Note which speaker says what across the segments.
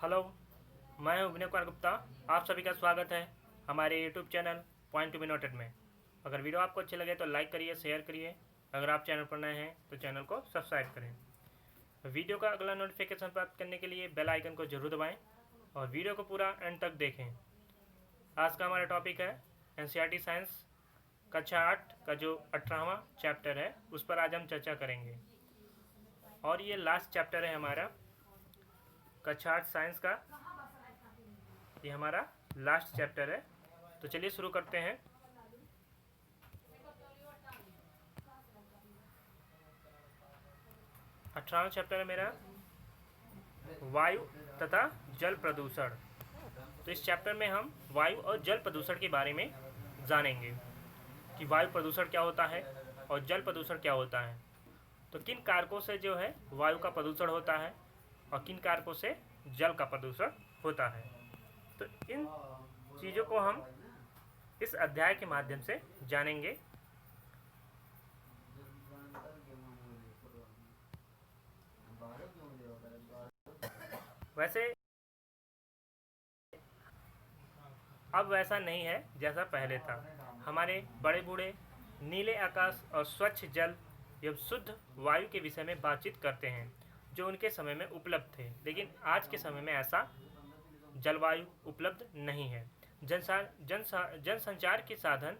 Speaker 1: Hello, मैं हूं विनय कुमार गुप्ता। आप सभी का स्वागत है हमारे YouTube channel point to be noted में। अगर वीडियो आपको अच्छे लगे तो लाइक करिए, शेयर करिए। अगर आप चैनल पर नए हैं तो चैनल को सब्सक्राइब करें। वीडियो का अगला नोटिफिकेशन प्राप्त करने के लिए बेल आइकन को जरूर दबाएं और वीडियो को पूरा एंड तक देखें। आज का हमारा टॉपिक है एनसीईआरटी साइंस कक्षा 8 का जो 18वां चैप्टर है उस पर आज हम चर्चा करेंगे। और ये लास्ट चैप्टर है हमारा कक्षा 8 साइंस का। ये हमारा लास्ट चैप्टर है, तो चलिए शुरू करते हैं। अठारहवां चैप्टर है मेरा वायु तथा जल प्रदूषण। तो इस चैप्टर में हम वायु और जल प्रदूषण के बारे में जानेंगे कि वायु प्रदूषण क्या होता है और जल प्रदूषण क्या होता है। तो किन कारकों से जो है वायु का प्रदूषण होता है और किन कारकों से जल का प्रदूषण होता है। तो इन चीज़ों को हम इस अध्याय के माध्यम से जानेंगे। वैसे अब वैसा नहीं है जैसा पहले था। हमारे बड़े बूढ़े नीले आकाश और स्वच्छ जल एवं शुद्ध वायु के विषय में बातचीत करते हैं जो उनके समय में उपलब्ध थे, लेकिन आज के समय में ऐसा जलवायु उपलब्ध नहीं है। जनसंचार के साधन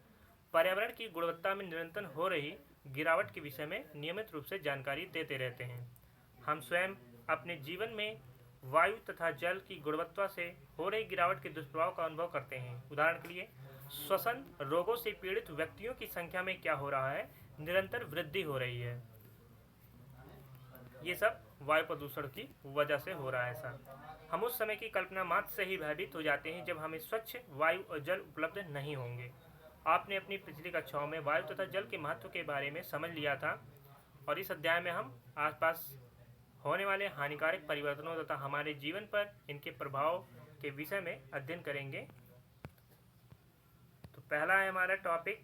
Speaker 1: पर्यावरण की गुणवत्ता में निरंतर हो रही गिरावट के विषय में नियमित रूप से जानकारी देते रहते हैं। हम स्वयं अपने जीवन में वायु तथा जल की गुणवत्ता से हो रही गिरावट के दुष्प्रभाव का अनुभव करते हैं। उदाहरण के लिए श्वसन रोगों से पीड़ित व्यक्तियों की संख्या में क्या हो रहा है, निरंतर वृद्धि हो रही है। ये सब वायु प्रदूषण की वजह से हो रहा है। ऐसा हम उस समय की कल्पना मात्र से ही भयभीत हो जाते हैं जब हमें स्वच्छ वायु और जल उपलब्ध नहीं होंगे। आपने अपनी पिछली कक्षाओं में वायु तथा जल के महत्व के बारे में समझ लिया था और इस अध्याय में हम आसपास होने वाले हानिकारक परिवर्तनों तथा हमारे जीवन पर इनके प्रभाव के विषय में अध्ययन करेंगे। तो पहला है हमारा टॉपिक,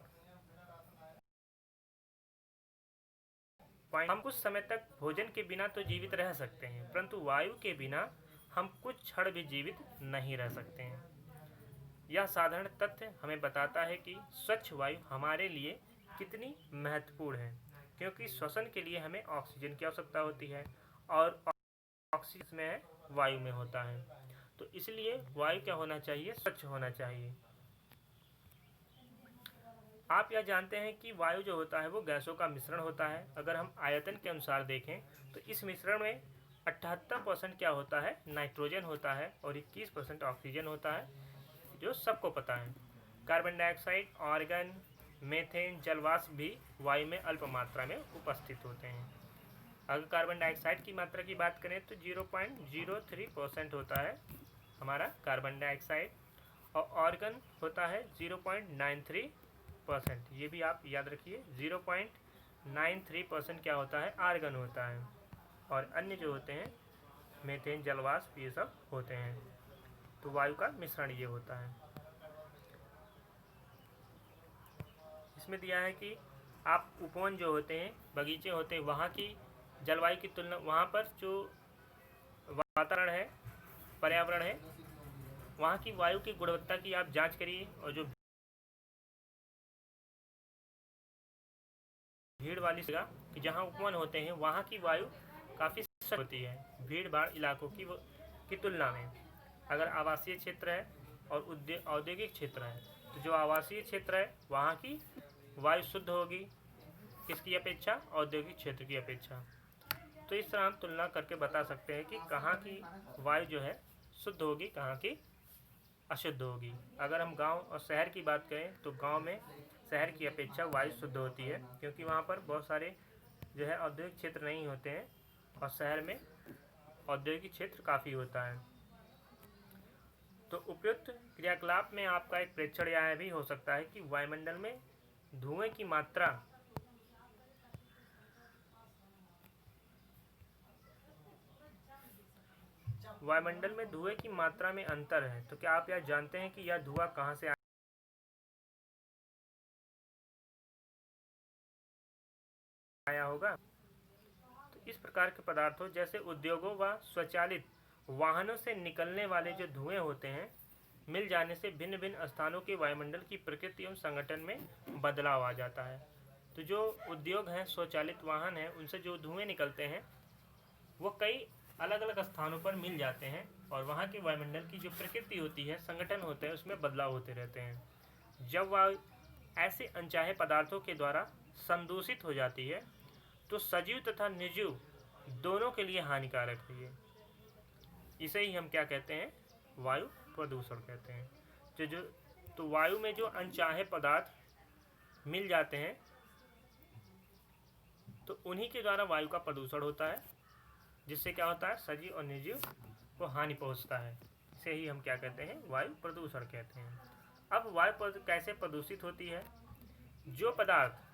Speaker 1: हम कुछ समय तक भोजन के बिना तो जीवित रह सकते हैं, परंतु वायु के बिना हम कुछ क्षण भी जीवित नहीं रह सकते हैं। यह साधारण तथ्य हमें बताता है कि स्वच्छ वायु हमारे लिए कितनी महत्वपूर्ण है, क्योंकि श्वसन के लिए हमें ऑक्सीजन की आवश्यकता होती है और ऑक्सीजन में वायु में होता है। तो इसलिए वायु क्या होना चाहिए, स्वच्छ होना चाहिए। आप यह जानते हैं कि वायु जो होता है वो गैसों का मिश्रण होता है। अगर हम आयतन के अनुसार देखें तो इस मिश्रण में 78% क्या होता है, नाइट्रोजन होता है और 21% ऑक्सीजन होता है, जो सबको पता है। कार्बन डाइऑक्साइड, ऑर्गन, मीथेन, जलवाष्प भी वायु में अल्प मात्रा में उपस्थित होते हैं। अगर कार्बन डाइऑक्साइड की मात्रा की बात करें तो 0.03% होता है हमारा कार्बन डाइऑक्साइड और ऑर्गन होता है 0.93%। ये भी आप याद रखिए, 0.93% क्या होता है, आर्गन होता है। और अन्य जो होते हैं मीथेन, जलवाष्प, ये सब होते हैं। तो वायु का मिश्रण ये होता है। इसमें दिया है कि आप उपवन जो होते हैं, बगीचे होते हैं, वहाँ की जलवायु की तुलना, वहाँ पर जो वातावरण है, पर्यावरण है, वहाँ की वायु की गुणवत्ता की आप जांच करिए। और जो भीड़ वाली जगह कि जहाँ उपवन होते हैं वहाँ की वायु काफ़ी स्वच्छ होती है भीड़ भाड़ इलाकों की तुलना में। अगर आवासीय क्षेत्र है और औद्योगिक क्षेत्र है तो जो आवासीय क्षेत्र है वहाँ की वायु शुद्ध होगी, किसकी अपेक्षा, औद्योगिक क्षेत्र की अपेक्षा। तो इस तरह हम तुलना करके बता सकते हैं कि कहाँ की वायु जो है शुद्ध होगी, कहाँ की अशुद्ध होगी। अगर हम गांव और शहर की बात करें तो गांव में शहर की अपेक्षा वायु शुद्ध होती है, क्योंकि वहाँ पर बहुत सारे जो है औद्योगिक क्षेत्र नहीं होते हैं और शहर में औद्योगिक क्षेत्र काफ़ी होता है। तो उपयुक्त क्रियाकलाप में आपका एक प्रेक्षण यह भी हो सकता है कि वायुमंडल में धुएं की मात्रा में अंतर है। तो क्या आप यह जानते हैं कि यह धुआं कहाँ से आया होगा? तो इस प्रकार के पदार्थों जैसे उद्योगों व स्वचालित वाहनों से निकलने वाले जो धुएं होते हैं मिल जाने से भिन्न भिन्न स्थानों के वायुमंडल की प्रकृति एवं संगठन में बदलाव आ जाता है। तो जो उद्योग हैं, स्वचालित वाहन हैं, उनसे जो धुएं निकलते हैं वो कई अलग अलग स्थानों पर मिल जाते हैं और वहाँ के वायुमंडल की जो प्रकृति होती है, संगठन होते हैं, उसमें बदलाव होते रहते हैं। जब वायु ऐसे अनचाहे पदार्थों के द्वारा संदूषित हो जाती है तो सजीव तथा निर्जीव दोनों के लिए हानिकारक है ये। इसे ही हम क्या कहते हैं? वायु प्रदूषण कहते हैं। तो वायु में जो अनचाहे पदार्थ मिल जाते हैं तो उन्हीं के द्वारा वायु का प्रदूषण होता है, जिससे क्या होता है? सजीव और निर्जीव को हानि पहुंचता है। इसे ही हम क्या कहते हैं? वायु प्रदूषण कहते हैं। अब वायु कैसे प्रदूषित होती है? जो पदार्थ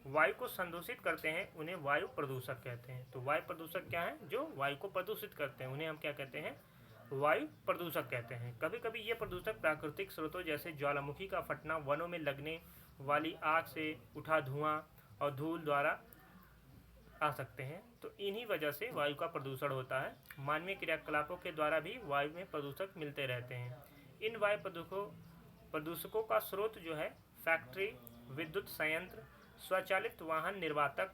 Speaker 1: वायु को संदूषित करते हैं उन्हें वायु प्रदूषक कहते हैं। तो वायु प्रदूषक क्या है? जो वायु को प्रदूषित करते हैं उन्हें हम क्या कहते हैं? वायु प्रदूषक कहते हैं। कभी कभी ये प्रदूषक प्राकृतिक स्रोतों जैसे ज्वालामुखी का फटना, वनों में लगने वाली आग से उठा धुआं और धूल द्वारा आ सकते हैं। तो इन्हीं वजह से वायु का प्रदूषण होता है। मानवीय क्रियाकलापों के द्वारा भी वायु में प्रदूषक मिलते रहते हैं। इन वायु प्रदूषकों का स्रोत जो है फैक्ट्री, विद्युत संयंत्र, स्वचालित वाहन, निर्वातक,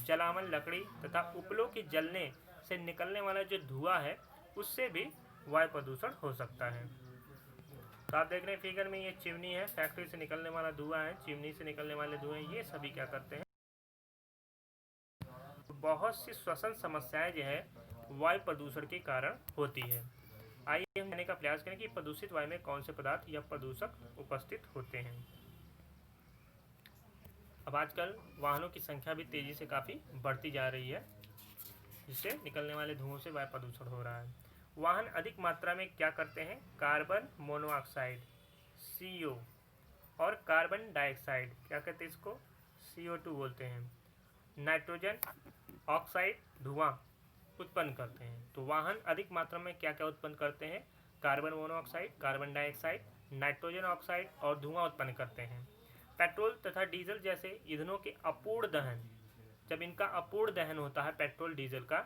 Speaker 1: जलावन लकड़ी तथा उपलों के जलने से निकलने वाला जो धुआं है उससे भी वायु प्रदूषण हो सकता है। तो आप देख रहे हैं फिगर में, ये चिमनी है, फैक्ट्री से निकलने वाला धुआं है, चिमनी से निकलने वाले धुएं, ये सभी क्या करते हैं? बहुत सी श्वसन समस्याएं जो है वायु प्रदूषण के कारण होती है। आइए हम जानने का प्रयास करें कि प्रदूषित वायु में कौन से पदार्थ या प्रदूषक उपस्थित होते हैं। अब आजकल वाहनों की संख्या भी तेजी से काफ़ी बढ़ती जा रही है, जिससे निकलने वाले धुओं से वायु प्रदूषण हो रहा है। वाहन अधिक मात्रा में क्या करते हैं? कार्बन मोनोऑक्साइड CO और कार्बन डाइऑक्साइड, क्या कहते हैं इसको? CO2 बोलते हैं, नाइट्रोजन ऑक्साइड धुआं उत्पन्न करते हैं। तो वाहन अधिक मात्रा में क्या क्या उत्पन्न करते हैं? Carbon monoxide, carbon dioxide, nitrogen oxide और धुआं उत्पन्न करते हैं। पेट्रोल तथा डीजल जैसे ईंधनों के अपूर्ण दहन, जब इनका अपूर्ण दहन होता है पेट्रोल डीजल का,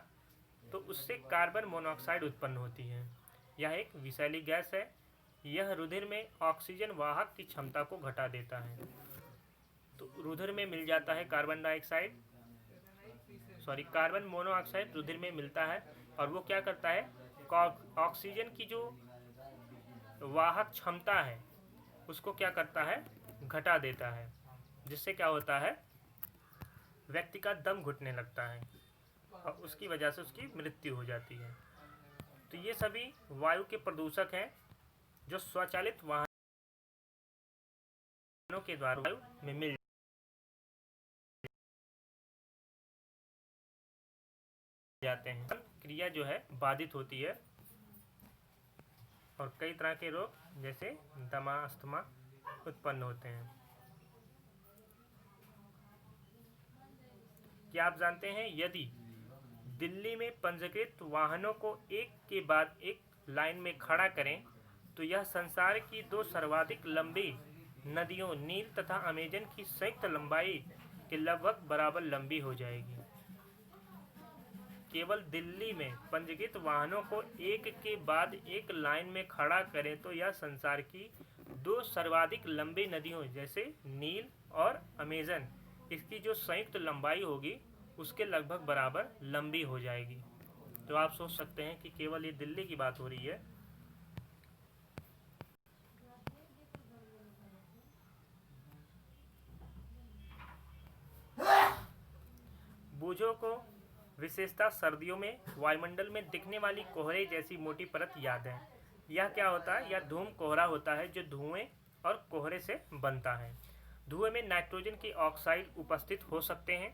Speaker 1: तो उससे कार्बन मोनोऑक्साइड उत्पन्न होती है। यह एक विषैली गैस है। यह रुधिर में ऑक्सीजन वाहक की क्षमता को घटा देता है। तो रुधिर में मिल जाता है कार्बन मोनोऑक्साइड रुधिर में मिलता है और वो क्या करता है? ऑक्सीजन की जो वाहक क्षमता है उसको क्या करता है? घटा देता है, जिससे क्या होता है? व्यक्ति का दम घुटने लगता है और उसकी वजह से उसकी मृत्यु हो जाती है। तो ये सभी वायु के प्रदूषक हैं जो स्वचालित वाहनों के द्वारा वायु में मिल जाते हैं। क्रिया जो है बाधित होती है और कई तरह के रोग जैसे दमा, अस्थमा उत्पन्न होते हैं। क्या आप जानते हैं यदि दिल्ली में पंजीकृत वाहनों को एक के बाद एक लाइन में खड़ा करें तो यह संसार की 2 सर्वाधिक लंबी नदियों नील तथा अमेजन की संयुक्त लंबाई के लगभग बराबर लंबी हो जाएगी। केवल दिल्ली में पंजीकृत वाहनों को एक के बाद एक लाइन में खड़ा करें तो यह संसार की 2 सर्वाधिक लंबी नदियों जैसे नील और अमेजन, इसकी जो संयुक्त लंबाई होगी उसके लगभग बराबर लंबी हो जाएगी। तो आप सोच सकते हैं कि केवल ये दिल्ली की बात हो रही है। बूझों को विशेषता सर्दियों में वायुमंडल में दिखने वाली कोहरे जैसी मोटी परत याद है। यह क्या होता है? यह धूम कोहरा होता है जो धुएं और कोहरे से बनता है। धुएं में नाइट्रोजन के ऑक्साइड उपस्थित हो सकते हैं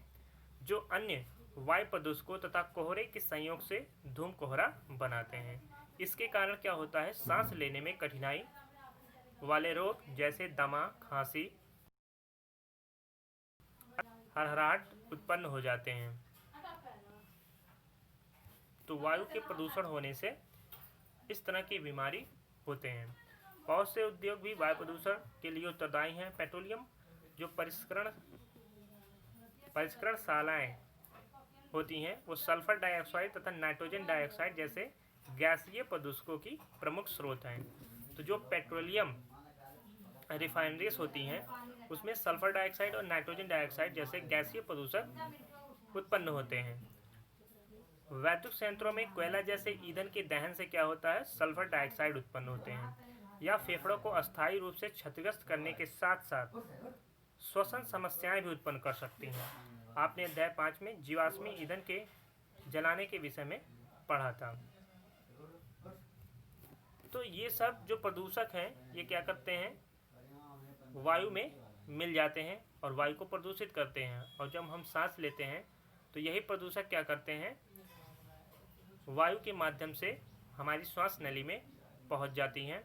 Speaker 1: जो अन्य वायु प्रदूषकों तथा कोहरे के संयोग से धूम कोहरा बनाते हैं। इसके कारण क्या होता है? सांस लेने में कठिनाई वाले रोग जैसे दमा, खांसी, हड़हड़ाहट उत्पन्न हो जाते हैं। तो वायु के प्रदूषण होने से इस तरह की बीमारी होते हैं। बहुत से उद्योग भी वायु प्रदूषण के लिए उत्तरदायी हैं। पेट्रोलियम जो परिष्करण शालाएं होती हैं वो सल्फर डाइऑक्साइड तथा नाइट्रोजन डाइऑक्साइड जैसे गैसीय प्रदूषकों की प्रमुख स्रोत हैं। तो जो पेट्रोलियम रिफाइनरीज होती हैं उसमें सल्फर डाइऑक्साइड और नाइट्रोजन डाइऑक्साइड जैसे गैसीय प्रदूषक उत्पन्न होते हैं। वैद्युत संयंत्रों में कोयला जैसे ईंधन के दहन से क्या होता है, सल्फर डाइऑक्साइड उत्पन्न होते हैं। यह फेफड़ों को अस्थायी रूप से क्षतिग्रस्त करने के साथ साथ श्वसन समस्याएं भी उत्पन्न कर सकती हैं। आपने अध्याय 5 में जीवाश्मी ईंधन के जलाने के विषय में पढ़ा था। तो ये सब जो प्रदूषक हैं ये क्या करते हैं, वायु में मिल जाते हैं और वायु को प्रदूषित करते हैं। और जब हम सांस लेते हैं तो यही प्रदूषक क्या करते हैं, वायु के माध्यम से हमारी श्वास नली में पहुंच जाती हैं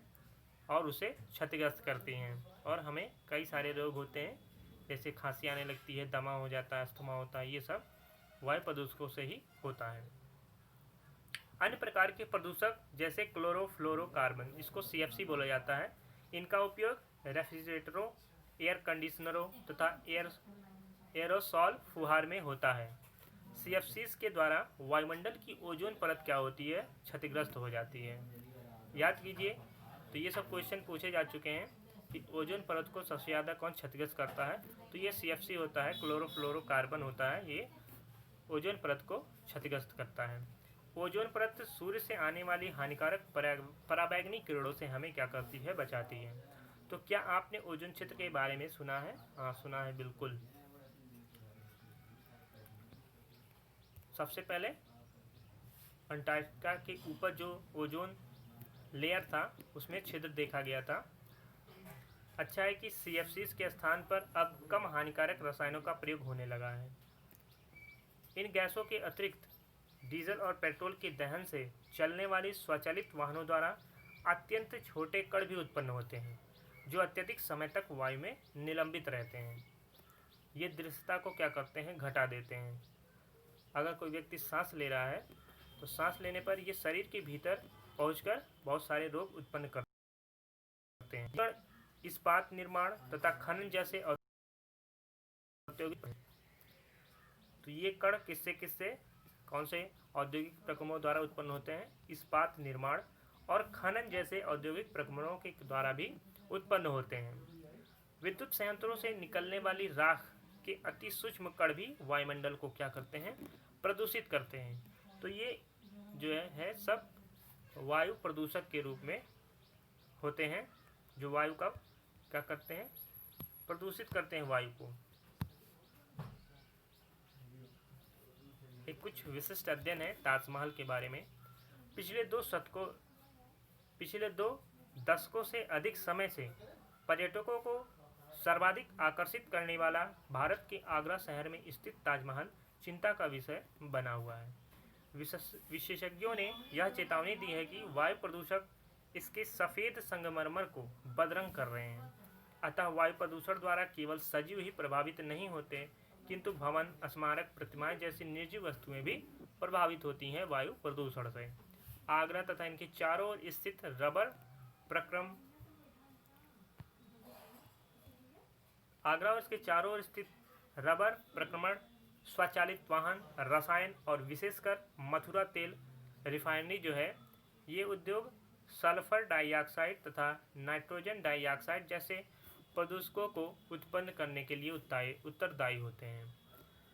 Speaker 1: और उसे क्षतिग्रस्त करती हैं और हमें कई सारे रोग होते हैं, जैसे खांसी आने लगती है, दमा हो जाता है, अस्थमा होता है। ये सब वायु प्रदूषकों से ही होता है। अन्य प्रकार के प्रदूषक जैसे क्लोरोफ्लोरोकार्बन, इसको CFC बोला जाता है, इनका उपयोग रेफ्रिजरेटरों, एयर कंडीशनरों तथा एरोसॉल फुहार में होता है। CFCs के द्वारा वायुमंडल की ओजोन परत क्या होती है, क्षतिग्रस्त हो जाती है। याद कीजिए, तो ये सब क्वेश्चन पूछे जा चुके हैं कि ओजोन परत को सबसे ज़्यादा कौन क्षतिग्रस्त करता है, तो ये CFC होता है, क्लोरोफ्लोरोकार्बन होता है, ये ओजोन परत को क्षतिग्रस्त करता है। ओजोन परत सूर्य से आने वाली हानिकारक पराबैंगनी किरणों से हमें क्या करती है, बचाती है। तो क्या आपने ओजोन क्षेत्र के बारे में सुना है? हाँ, सुना है, बिल्कुल। सबसे पहले अंटार्कटिका के ऊपर जो ओजोन लेयर था उसमें छिद्र देखा गया था। अच्छा है कि CFCs के स्थान पर अब कम हानिकारक रसायनों का प्रयोग होने लगा है। इन गैसों के अतिरिक्त डीजल और पेट्रोल के दहन से चलने वाली स्वचालित वाहनों द्वारा अत्यंत छोटे कण भी उत्पन्न होते हैं जो अत्यधिक समय तक वायु में निलंबित रहते हैं। ये दृश्यता को क्या करते हैं, घटा देते हैं। अगर कोई व्यक्ति सांस ले रहा है तो सांस लेने पर ये शरीर के भीतर पहुंचकर बहुत सारे रोग उत्पन्न करते हैं। इस्पात निर्माण तथा खनन जैसे औद्योगिक, तो ये कण किससे कौन से औद्योगिक प्रक्रमों द्वारा उत्पन्न होते हैं, इस्पात निर्माण और खनन जैसे औद्योगिक प्रक्रमों के द्वारा भी उत्पन्न होते हैं। विद्युत संयंत्रों से निकलने वाली राख के अति सूक्ष्म कण भी वायुमंडल को क्या करते हैं, प्रदूषित करते हैं। तो ये जो है सब वायु प्रदूषक के रूप में होते हैं, जो वायु का क्या करते हैं, प्रदूषित करते हैं वायु को। एक कुछ विशिष्ट अध्ययन है ताजमहल के बारे में। पिछले दो दशकों से अधिक समय से पर्यटकों को सर्वाधिक आकर्षित करने वाला भारत के आगरा शहर में स्थित ताजमहल चिंता का विषय बना हुआ है। विशेषज्ञों ने यह चेतावनी दी है कि वायु प्रदूषक इसके सफ़ेद संगमरमर को बदरंग कर रहे हैं। अतः वायु प्रदूषण द्वारा केवल सजीव ही प्रभावित नहीं होते, किंतु भवन, स्मारक, प्रतिमाएं जैसी निर्जीव वस्तुएं भी प्रभावित होती हैं वायु प्रदूषण से। आगरा तथा इनके चारों ओर स्थित रबर प्रक्रमण, स्वचालित वाहन, रसायन और विशेषकर मथुरा तेल रिफाइनरी जो है, ये उद्योग सल्फर डाइऑक्साइड तथा नाइट्रोजन डाइऑक्साइड जैसे प्रदूषकों को उत्पन्न करने के लिए उत्तरदायी होते हैं।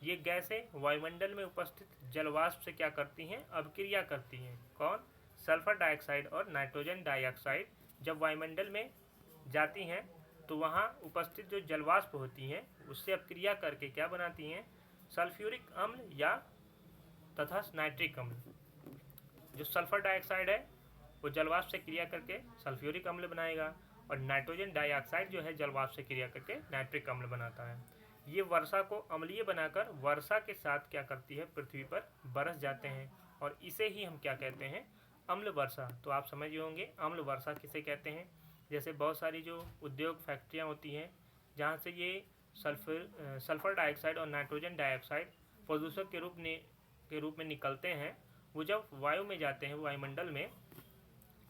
Speaker 1: ये गैसें वायुमंडल में उपस्थित जलवाष्प से क्या करती हैं, अभिक्रिया करती हैं। कौन? सल्फर डाइऑक्साइड और नाइट्रोजन डाइऑक्साइड जब वायुमंडल में जाती हैं तो वहाँ उपस्थित जो जलवाष्प होती हैं उससे अभिक्रिया करके क्या बनाती हैं, सल्फ्यूरिक अम्ल या तथा नाइट्रिक अम्ल। जो सल्फर डाइऑक्साइड है वो जलवाष्प से क्रिया करके सल्फ्यूरिक अम्ल बनाएगा और नाइट्रोजन डाइऑक्साइड जो है जलवाष्प से क्रिया करके नाइट्रिक अम्ल बनाता है। ये वर्षा को अम्लीय बनाकर वर्षा के साथ क्या करती है, पृथ्वी पर बरस जाते हैं और इसे ही हम क्या कहते हैं, अम्ल वर्षा। तो आप समझ गए होंगे अम्ल वर्षा किसे कहते हैं। जैसे बहुत सारी जो उद्योग फैक्ट्रियाँ होती हैं जहाँ से ये सल्फर डाइऑक्साइड और नाइट्रोजन डाइऑक्साइड प्रदूषक के रूप में निकलते हैं, वो जब वायु में जाते हैं, वायुमंडल में,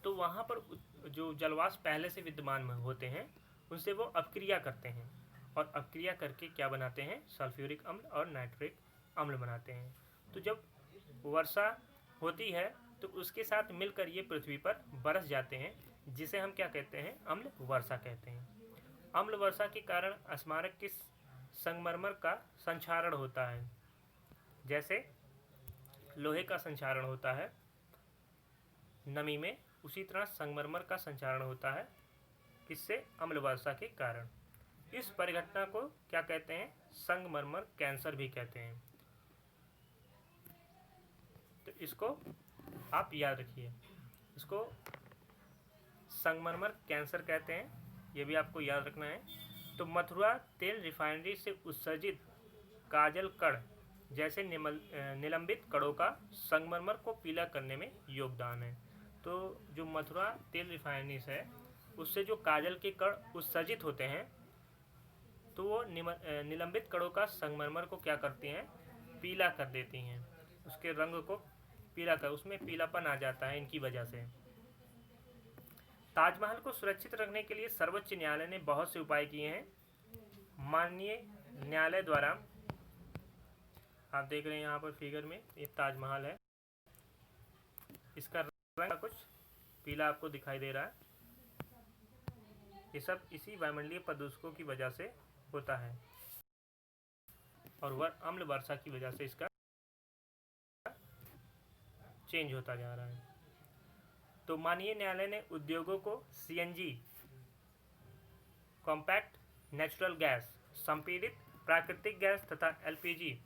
Speaker 1: तो वहाँ पर जो जलवाष्प पहले से विद्यमान होते हैं उनसे वो अपक्रिया करते हैं और अपक्रिया करके क्या बनाते हैं, सल्फ्यूरिक अम्ल और नाइट्रिक अम्ल बनाते हैं। तो जब वर्षा होती है तो उसके साथ मिलकर ये पृथ्वी पर बरस जाते हैं, जिसे हम क्या कहते हैं, अम्ल वर्षा कहते हैं। अम्ल वर्षा के कारण स्मारक के संगमरमर का संक्षारण होता है, जैसे लोहे का संक्षारण होता है नमी में, उसी तरह संगमरमर का संक्षारण होता है, किससे, अम्ल वर्षा के कारण। इस परिघटना को क्या कहते हैं, संगमरमर कैंसर भी कहते हैं। तो इसको आप याद रखिए, इसको संगमरमर कैंसर कहते हैं, ये भी आपको याद रखना है। तो मथुरा तेल रिफाइनरी से उत्सर्जित काजल कण जैसे निलंबित कणों का संगमरमर को पीला करने में योगदान है। तो जो मथुरा तेल रिफाइनरी है उससे जो काजल के कण उत्सर्जित होते हैं, तो वो निलंबित कणों का संगमरमर को क्या करती हैं, पीला कर देती हैं, उसके रंग को पीला कर, उसमें पीलापन आ जाता है इनकी वजह से। ताजमहल को सुरक्षित रखने के लिए सर्वोच्च न्यायालय ने बहुत से उपाय किए हैं। माननीय न्यायालय द्वारा, आप देख रहे हैं यहाँ पर फिगर में, ये ताजमहल है, इसका रंग कुछ पीला आपको दिखाई दे रहा है। ये सब इसी वायुमंडलीय प्रदूषकों की वजह से होता है और अम्ल वर्षा की वजह से इसका चेंज होता जा रहा है। तो माननीय न्यायालय ने उद्योगों को सीएनजी, कॉम्पैक्ट नेचुरल गैस, संपीड़ित प्राकृतिक गैस तथा एलपीजी,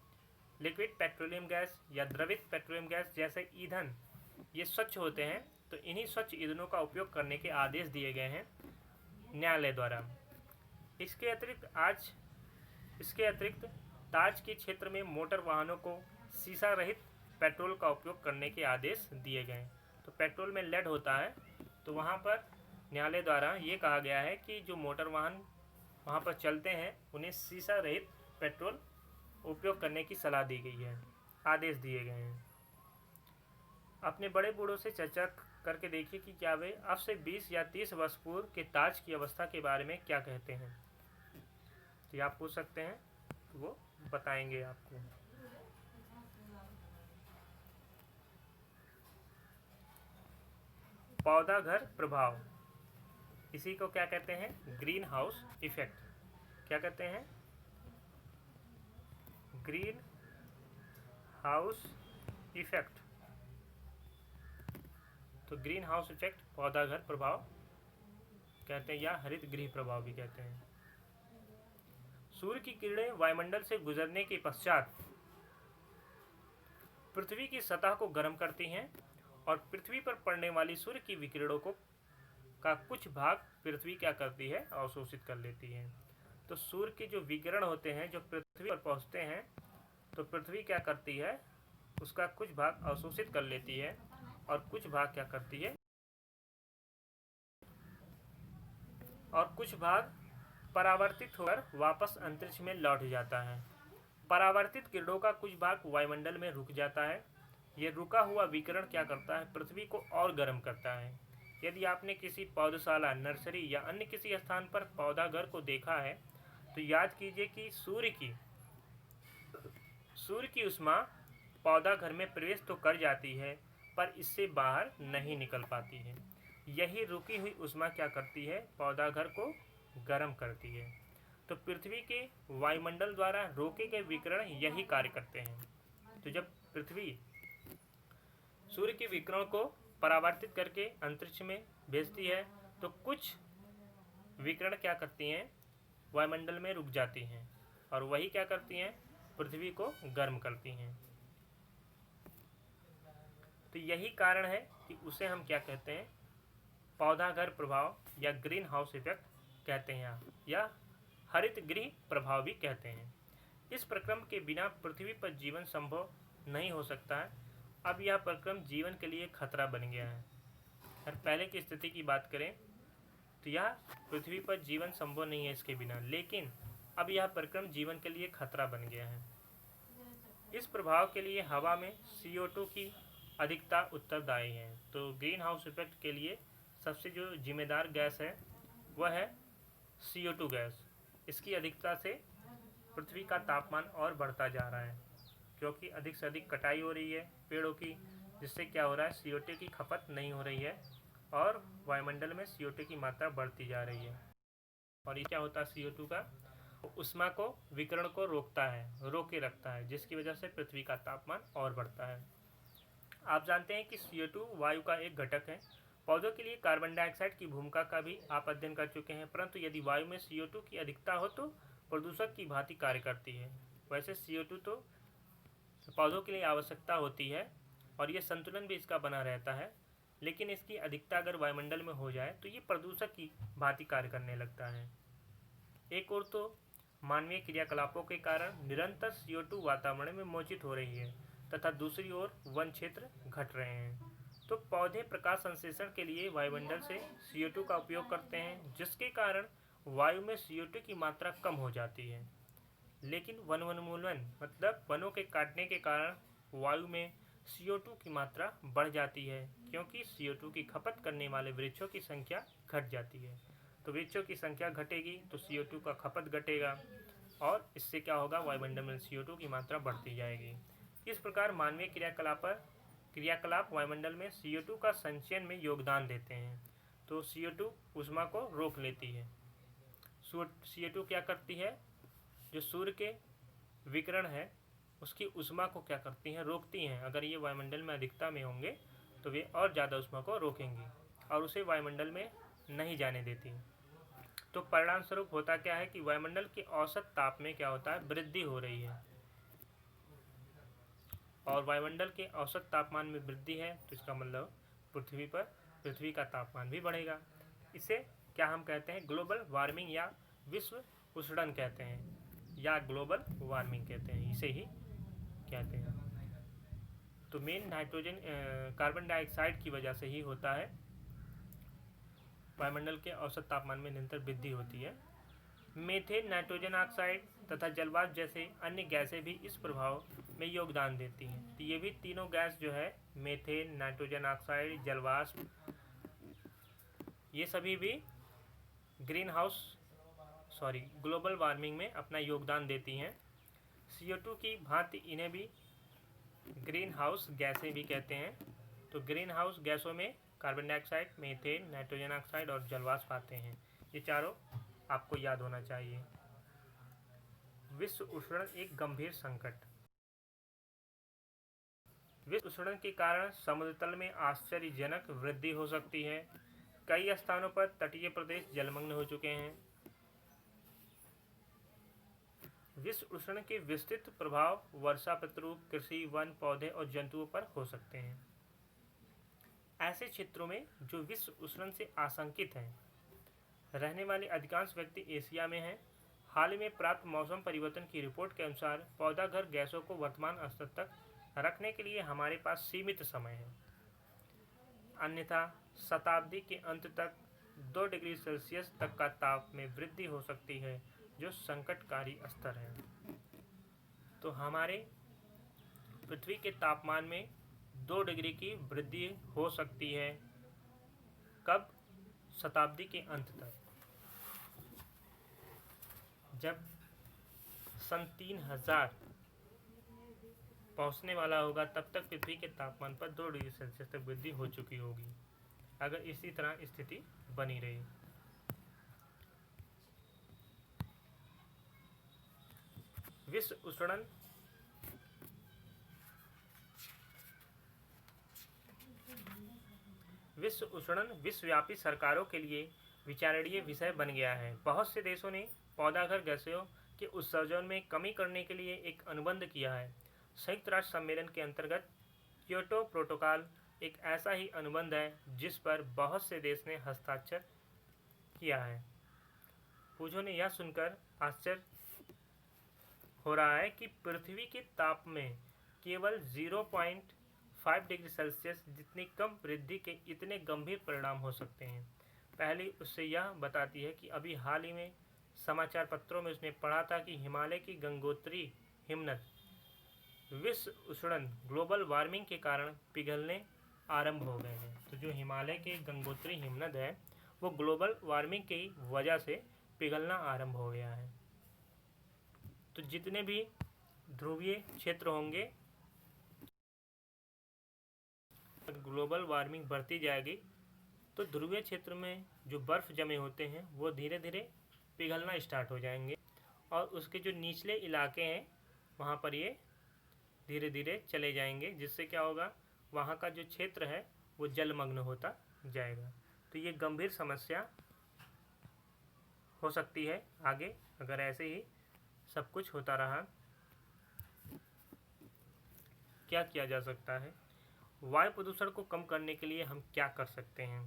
Speaker 1: लिक्विड पेट्रोलियम गैस या द्रवित पेट्रोलियम गैस जैसे ईंधन ये स्वच्छ होते हैं, तो इन्हीं स्वच्छ ईंधनों का उपयोग करने के आदेश दिए गए हैं न्यायालय द्वारा। इसके अतिरिक्त ताज के क्षेत्र में मोटर वाहनों को शीशा रहित पेट्रोल का उपयोग करने के आदेश दिए गए। तो पेट्रोल में लेड होता है, तो वहाँ पर न्यायालय द्वारा ये कहा गया है कि जो मोटर वाहन वहाँ पर चलते हैं उन्हें शीशा रहित पेट्रोल उपयोग करने की सलाह दी गई है, आदेश दिए गए हैं। अपने बड़े बूढ़ों से चर्चा करके देखिए कि क्या वे अब से 20 या 30 वर्ष पूर्व के ताज की अवस्था के बारे में क्या कहते हैं। तो आप पूछ सकते हैं, तो वो बताएंगे आपको। पौधा घर प्रभाव, इसी को क्या कहते हैं, ग्रीन हाउस इफेक्ट। क्या कहते हैं, ग्रीन हाउस इफेक्ट। तो ग्रीन हाउस इफेक्ट पौधा घर प्रभाव कहते हैं, या हरित गृह प्रभाव भी कहते हैं। सूर्य की किरणें वायुमंडल से गुजरने के पश्चात पृथ्वी की सतह को गर्म करती हैं और पृथ्वी पर पड़ने वाली सूर्य की विकिरणों का कुछ भाग पृथ्वी क्या करती है, अवशोषित कर लेती है। तो सूर्य के जो विकिरण होते हैं जो पृथ्वी पर पहुंचते हैं, तो पृथ्वी क्या करती है, उसका कुछ भाग अवशोषित कर लेती है और कुछ भाग क्या करती है, और कुछ भाग परावर्तित होकर वापस अंतरिक्ष में लौट जाता है। परावर्तित किरणों का कुछ भाग वायुमंडल में रुक जाता है। ये रुका हुआ विकिरण क्या करता है, पृथ्वी को और गर्म करता है। यदि आपने किसी पौधशाला, नर्सरी या अन्य किसी स्थान पर पौधा घर को देखा है, तो याद कीजिए कि सूर्य की उष्मा पौधा घर में प्रवेश तो कर जाती है, पर इससे बाहर नहीं निकल पाती है। यही रुकी हुई उष्मा क्या करती है, पौधा घर को गर्म करती है। तो पृथ्वी के वायुमंडल द्वारा रोके गए विकिरण यही कार्य करते हैं। तो जब पृथ्वी सूर्य के विकिरण को परावर्तित करके अंतरिक्ष में भेजती है, तो कुछ विकिरण क्या करती हैं, वायुमंडल में रुक जाती हैं और वही क्या करती हैं, पृथ्वी को गर्म करती हैं। तो यही कारण है कि उसे हम क्या कहते हैं, पौधा घर प्रभाव या ग्रीन हाउस इफेक्ट कहते हैं, या हरित गृह प्रभाव भी कहते हैं। इस प्रक्रम के बिना पृथ्वी पर जीवन संभव नहीं हो सकता है। अब यह प्रक्रम जीवन के लिए खतरा बन गया है। अगर पहले की स्थिति की बात करें तो यह पृथ्वी पर जीवन संभव नहीं है इसके बिना, लेकिन अब यह प्रक्रम जीवन के लिए खतरा बन गया है। इस प्रभाव के लिए हवा में CO2 की अधिकता उत्तरदायी है। तो ग्रीन हाउस इफेक्ट के लिए सबसे जो जिम्मेदार गैस है वह है CO2 गैस। इसकी अधिकता से पृथ्वी का तापमान और बढ़ता जा रहा है, क्योंकि अधिक से अधिक कटाई हो रही है पेड़ों की, जिससे क्या हो रहा है, CO2 की खपत नहीं हो रही है और वायुमंडल में CO2 की मात्रा बढ़ती जा रही है। और ये क्या होता है, CO2 का उष्मा को विकिरण को रोकता है, रोके रखता है, जिसकी वजह से पृथ्वी का तापमान और बढ़ता है। आप जानते हैं कि CO2 वायु का एक घटक है। पौधों के लिए कार्बन डाइऑक्साइड की भूमिका का भी आप अध्ययन कर चुके हैं, परंतु यदि वायु में CO2 की अधिकता हो तो प्रदूषक की भांति कार्य करती है। वैसे CO2 तो पौधों के लिए आवश्यकता होती है और ये संतुलन भी इसका बना रहता है, लेकिन इसकी अधिकता अगर वायुमंडल में हो जाए तो ये प्रदूषक की भांति कार्य करने लगता है। एक और तो मानवीय क्रियाकलापों के कारण निरंतर CO2 वातावरण में मोचित हो रही है तथा दूसरी ओर वन क्षेत्र घट रहे हैं। तो पौधे प्रकाश संश्लेषण के लिए वायुमंडल से CO2 का उपयोग करते हैं, जिसके कारण वायु में CO2 की मात्रा कम हो जाती है। लेकिन वन वनोन्मूलन मतलब वनों के काटने के कारण वायु में CO2 की मात्रा बढ़ जाती है, क्योंकि CO2 की खपत करने वाले वृक्षों की संख्या घट जाती है। तो वृक्षों की संख्या घटेगी तो CO2 का खपत घटेगा और इससे क्या होगा, वायुमंडल में CO2 की मात्रा बढ़ती जाएगी। इस प्रकार मानवीय क्रियाकलाप वायुमंडल में CO2 का संचयन में योगदान देते हैं। तो CO2 ऊष्मा को रोक लेती है। CO2 क्या करती है, जो सूर्य के विकिरण है उसकी ऊष्मा को क्या करती हैं, रोकती हैं। अगर ये वायुमंडल में अधिकता में होंगे तो वे और ज़्यादा ऊष्मा को रोकेंगी और उसे वायुमंडल में नहीं जाने देती। तो परिणाम स्वरूप होता क्या है कि वायुमंडल के औसत ताप में क्या होता है, वृद्धि हो रही है। और वायुमंडल के औसत तापमान में वृद्धि है तो इसका मतलब पृथ्वी का तापमान भी बढ़ेगा। इसे क्या हम कहते हैं, ग्लोबल वार्मिंग या विश्व उष्णन कहते हैं, या ग्लोबल वार्मिंग कहते हैं, इसे ही कहते हैं। तो मेन नाइट्रोजन कार्बन डाइऑक्साइड की वजह से ही होता है, वायुमंडल के औसत तापमान में निरंतर वृद्धि होती है। मीथेन, नाइट्रोजन ऑक्साइड तथा जलवाष्प जैसे अन्य गैसें भी इस प्रभाव में योगदान देती हैं। तो ये भी तीनों गैस जो है, मीथेन, नाइट्रोजन ऑक्साइड, जलवाष्प, ये सभी भी ग्लोबल वार्मिंग में अपना योगदान देती हैं। CO2 की भांति इन्हें भी ग्रीन हाउस गैसें भी कहते हैं। तो ग्रीन हाउस गैसों में carbon dioxide, methane, nitrogen oxide और जलवाष्प आते हैं। ये चारों आपको याद होना चाहिए। विश्व उष्णन एक गंभीर संकट। विश्व उष्णन के कारण समुद्र तल में आश्चर्यजनक वृद्धि हो सकती है। कई स्थानों पर तटीय प्रदेश जलमग्न हो चुके हैं। विश्व उष्णन के विस्तृत प्रभाव वर्षा प्रतिरूप, कृषि, वन, पौधे और जंतुओं पर हो सकते हैं। ऐसे क्षेत्रों में जो विश्व उष्णन से आशंकित हैं, रहने वाले अधिकांश व्यक्ति एशिया में हैं। हाल ही में प्राप्त मौसम परिवर्तन की रिपोर्ट के अनुसार पौधाघर गैसों को वर्तमान स्तर तक रखने के लिए हमारे पास सीमित समय है, अन्यथा शताब्दी के अंत तक 2 डिग्री सेल्सियस तक का ताप में वृद्धि हो सकती है, जो संकटकारी स्तर है। तो हमारे पृथ्वी के तापमान में 2 डिग्री की वृद्धि हो सकती है। कब? शताब्दी के अंत तक, जब सन 3000 पहुंचने वाला होगा, तब तक पृथ्वी के तापमान पर 2 डिग्री सेल्सियस तक वृद्धि हो चुकी होगी, अगर इसी तरह स्थिति बनी रही। विश्व उष्णन विश्वव्यापी सरकारों के लिए विचारणीय विषय बन गया है। बहुत से देशों ने पौधाघर गैसों के उत्सर्जन में कमी करने के लिए एक अनुबंध किया है। संयुक्त राष्ट्र सम्मेलन के अंतर्गत क्योटो प्रोटोकॉल एक ऐसा ही अनुबंध है जिस पर बहुत से देश ने हस्ताक्षर किया है। पूजों ने यह सुनकर आश्चर्य हो रहा है कि पृथ्वी के ताप में केवल 0.5 डिग्री सेल्सियस जितनी कम वृद्धि के इतने गंभीर परिणाम हो सकते हैं। पहली उससे यह बताती है कि अभी हाल ही में समाचार पत्रों में उसने पढ़ा था कि हिमालय की गंगोत्री हिमनद विश्व उष्णन ग्लोबल वार्मिंग के कारण पिघलने आरंभ हो गए हैं। तो जो हिमालय के गंगोत्री हिमनद है वो ग्लोबल वार्मिंग की वजह से पिघलना आरंभ हो गया है। तो जितने भी ध्रुवीय क्षेत्र होंगे, ग्लोबल वार्मिंग बढ़ती जाएगी तो ध्रुवीय क्षेत्र में जो बर्फ़ जमे होते हैं वो धीरे धीरे पिघलना स्टार्ट हो जाएंगे और उसके जो निचले इलाके हैं वहाँ पर ये धीरे धीरे चले जाएंगे, जिससे क्या होगा, वहाँ का जो क्षेत्र है वो जलमग्न होता जाएगा। तो ये गंभीर समस्या हो सकती है आगे अगर ऐसे ही सब कुछ होता रहा। क्या किया जा सकता है? वायु प्रदूषण को कम करने के लिए हम क्या कर सकते हैं?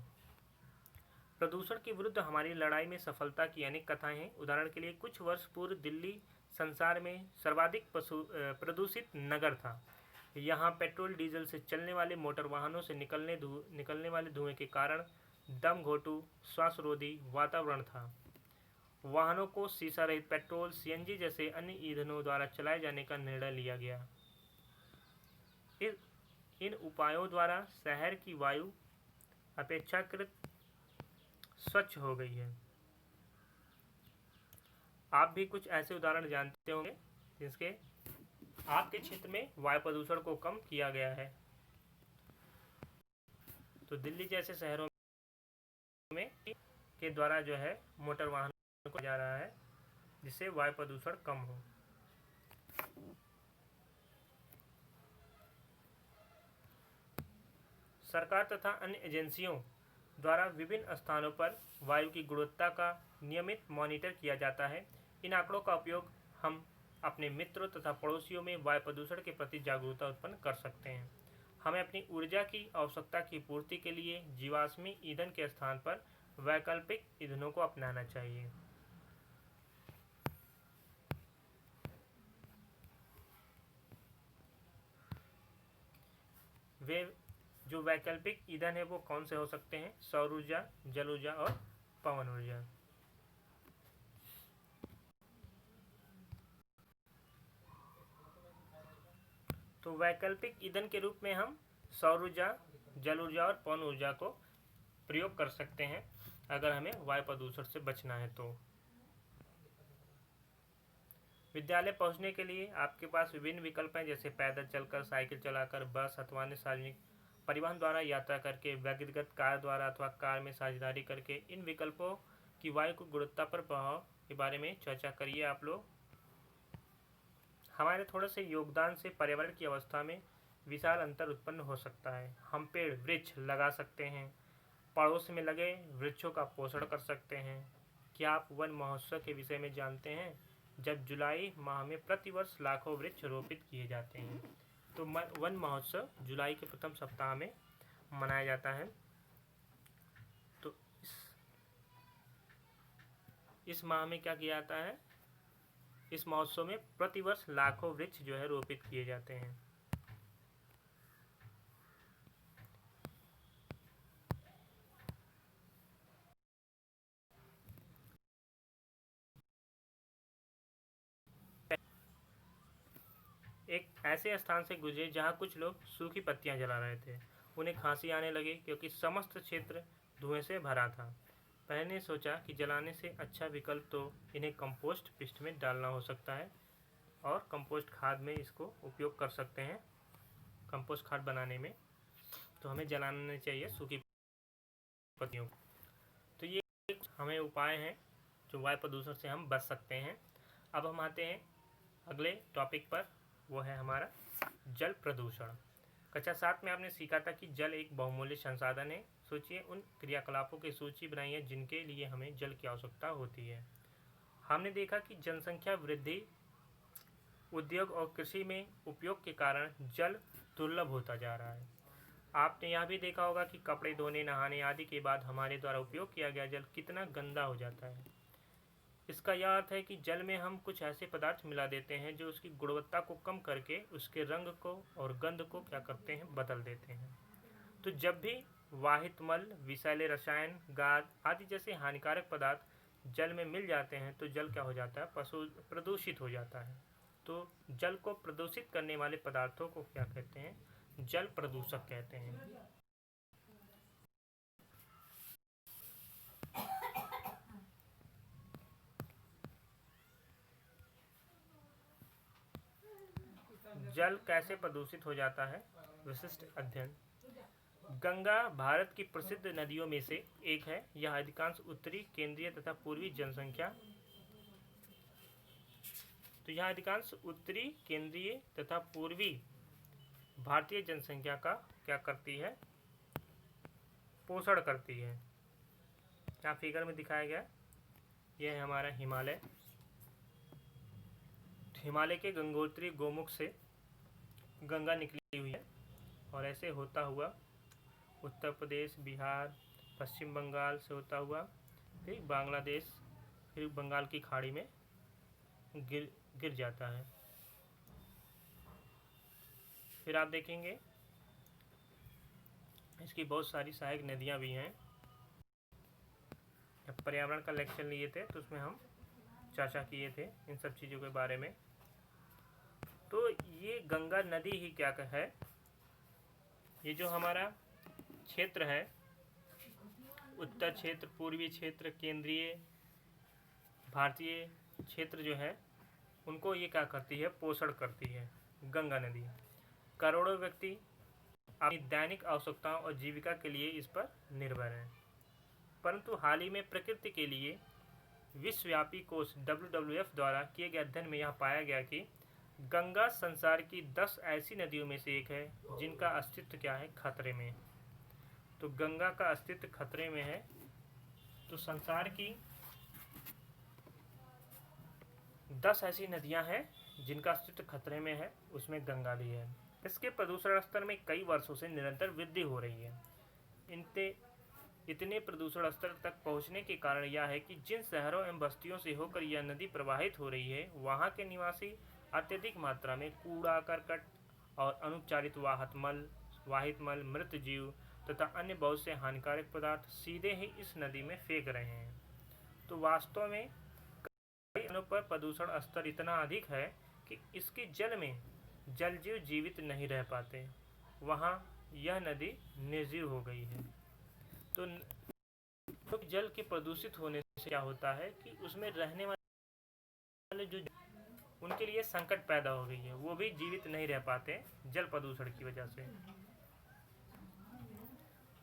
Speaker 1: प्रदूषण के विरुद्ध हमारी लड़ाई में सफलता की अनेक कथाएं हैं। उदाहरण के लिए कुछ वर्ष पूर्व दिल्ली संसार में सर्वाधिक प्रदूषित नगर था। यहाँ पेट्रोल डीजल से चलने वाले मोटर वाहनों से निकलने वाले धुएं के कारण दम घोटू श्वासरोधी वातावरण था। वाहनों को शीशा रहित पेट्रोल, सीएनजी जैसे अन्य ईंधनों द्वारा चलाए जाने का निर्णय लिया गया। इन उपायों द्वारा शहर की वायु अपेक्षाकृत स्वच्छ हो गई है। आप भी कुछ ऐसे उदाहरण जानते होंगे जिसके आपके क्षेत्र में वायु प्रदूषण को कम किया गया है। तो दिल्ली जैसे शहरों में के द्वारा जो है मोटर वाहनों को जा रहा है जिससे वायु प्रदूषण कम हो। सरकार तथा अन्य एजेंसियों द्वारा विभिन्न स्थानों पर वायु की गुणवत्ता का नियमित मॉनिटर किया जाता है। इन आंकड़ों का उपयोग हम अपने मित्रों तथा पड़ोसियों में वायु प्रदूषण के प्रति जागरूकता उत्पन्न कर सकते हैं। हमें अपनी ऊर्जा की आवश्यकता की पूर्ति के लिए जीवाश्मी ईंधन के स्थान पर वैकल्पिक ईंधनों को अपनाना चाहिए। वे जो वैकल्पिक ईंधन है वो कौन से हो सकते हैं? सौर ऊर्जा, जल ऊर्जा और पवन ऊर्जा। तो वैकल्पिक ईंधन के रूप में हम सौर ऊर्जा, जल ऊर्जा और पवन ऊर्जा को प्रयोग कर सकते हैं अगर हमें वायु प्रदूषण से बचना है तो। विद्यालय पहुंचने के लिए आपके पास विभिन्न विकल्प हैं, जैसे पैदल चलकर, साइकिल चलाकर, बस अथवा अन्य सार्वजनिक परिवहन द्वारा यात्रा करके, व्यक्तिगत कार द्वारा अथवा कार में साझेदारी करके। इन विकल्पों की वायु की गुणवत्ता पर प्रभाव के बारे में चर्चा करिए आप लोग। हमारे थोड़े से योगदान से पर्यावरण की अवस्था में विशाल अंतर उत्पन्न हो सकता है। हम पेड़ वृक्ष लगा सकते हैं, पड़ोस में लगे वृक्षों का पोषण कर सकते हैं। क्या आप वन महोत्सव के विषय में जानते हैं? जब जुलाई माह में प्रतिवर्ष लाखों वृक्ष रोपित किए जाते हैं। तो वन महोत्सव जुलाई के प्रथम सप्ताह में मनाया जाता है। तो इस माह में क्या किया जाता है? इस महोत्सव में प्रतिवर्ष लाखों वृक्ष जो है रोपित किए जाते हैं। एक ऐसे स्थान से गुजरे जहां कुछ लोग सूखी पत्तियां जला रहे थे। उन्हें खांसी आने लगी क्योंकि समस्त क्षेत्र धुएं से भरा था। मैंने सोचा कि जलाने से अच्छा विकल्प तो इन्हें कंपोस्ट पिस्ट में डालना हो सकता है और कंपोस्ट खाद में इसको उपयोग कर सकते हैं। कंपोस्ट खाद बनाने में तो हमें जलाना चाहिए सूखी पत्तियों को। तो ये हमें उपाय हैं जो वायु प्रदूषण से हम बच सकते हैं। अब हम आते हैं अगले टॉपिक पर, वो है हमारा जल प्रदूषण। कक्षा 7 में आपने सीखा था कि जल एक बहुमूल्य संसाधन है। सोचिए उन क्रियाकलापों की सूची बनाई है जिनके लिए हमें जल की आवश्यकता होती है। हमने देखा कि जनसंख्या वृद्धि, उद्योग और कृषि में उपयोग के कारण जल दुर्लभ होता जा रहा है। आपने यह भी देखा होगा कि कपड़े धोने, नहाने आदि के बाद हमारे द्वारा उपयोग किया गया जल कितना गंदा हो जाता है। इसका यह अर्थ है कि जल में हम कुछ ऐसे पदार्थ मिला देते हैं जो उसकी गुणवत्ता को कम करके उसके रंग को और गंध को क्या करते हैं, बदल देते हैं। तो जब भी वाहित मल, विषैले रसायन, गाद आदि जैसे हानिकारक पदार्थ जल में मिल जाते हैं तो जल क्या हो जाता है, प्रदूषित हो जाता है। तो जल को प्रदूषित करने वाले पदार्थों को क्या कहते हैं, जल प्रदूषक कहते हैं। जल कैसे प्रदूषित हो जाता है? विशिष्ट अध्ययन। गंगा भारत की प्रसिद्ध नदियों में से एक है। यह अधिकांश उत्तरी, केंद्रीय तथा पूर्वी जनसंख्या तथा पूर्वी भारतीय जनसंख्या का क्या करती है? पोषण करती है। क्या फिगर में दिखाया गया? यह है हमारा हिमालय। हिमालय के गंगोत्री गोमुख से गंगा निकली हुई है और ऐसे होता हुआ उत्तर प्रदेश, बिहार, पश्चिम बंगाल से होता हुआ फिर बांग्लादेश, फिर बंगाल की खाड़ी में गिर जाता है। फिर आप देखेंगे इसकी बहुत सारी सहायक नदियां भी हैं। जब पर्यावरण का लेक्चर लिए थे तो उसमें हम चर्चा किए थे इन सब चीज़ों के बारे में। तो ये गंगा नदी ही क्या है? ये जो हमारा क्षेत्र है, उत्तर क्षेत्र, पूर्वी क्षेत्र, केंद्रीय भारतीय क्षेत्र जो है, उनको ये क्या करती है? पोषण करती है गंगा नदी। करोड़ों व्यक्ति अपनी दैनिक आवश्यकताओं और जीविका के लिए इस पर निर्भर हैं। परंतु हाल ही में प्रकृति के लिए विश्वव्यापी कोष WWF द्वारा किए गए अध्ययन में यह पाया गया कि गंगा संसार की 10 ऐसी नदियों में से एक है जिनका अस्तित्व क्या है? खतरे में। तो गंगा का अस्तित्व खतरे में है। तो संसार की 10 ऐसी नदियां हैं जिनका अस्तित्व खतरे में है, उसमें गंगा भी है। इसके प्रदूषण स्तर में कई वर्षों से निरंतर वृद्धि हो रही है। इतने प्रदूषण स्तर तक पहुंचने के कारण यह है कि जिन शहरों एवं बस्तियों से होकर यह नदी प्रवाहित हो रही है, वहां के निवासी अत्यधिक मात्रा में कूड़ा करकट और अनुपचारित वाहित मल, मृत जीव तथा अन्य बहुत से हानिकारक पदार्थ सीधे ही इस नदी में फेंक रहे हैं। तो वास्तव में कई स्थानों पर प्रदूषण स्तर इतना अधिक है कि इसके जल में जल जीव जीवित नहीं रह पाते। वहाँ यह नदी निर्जीव हो गई है। तो जल के प्रदूषित होने से क्या होता है कि उसमें रहने वाले जो उनके लिए संकट पैदा हो गई है, वो भी जीवित नहीं रह पाते जल प्रदूषण की वजह से।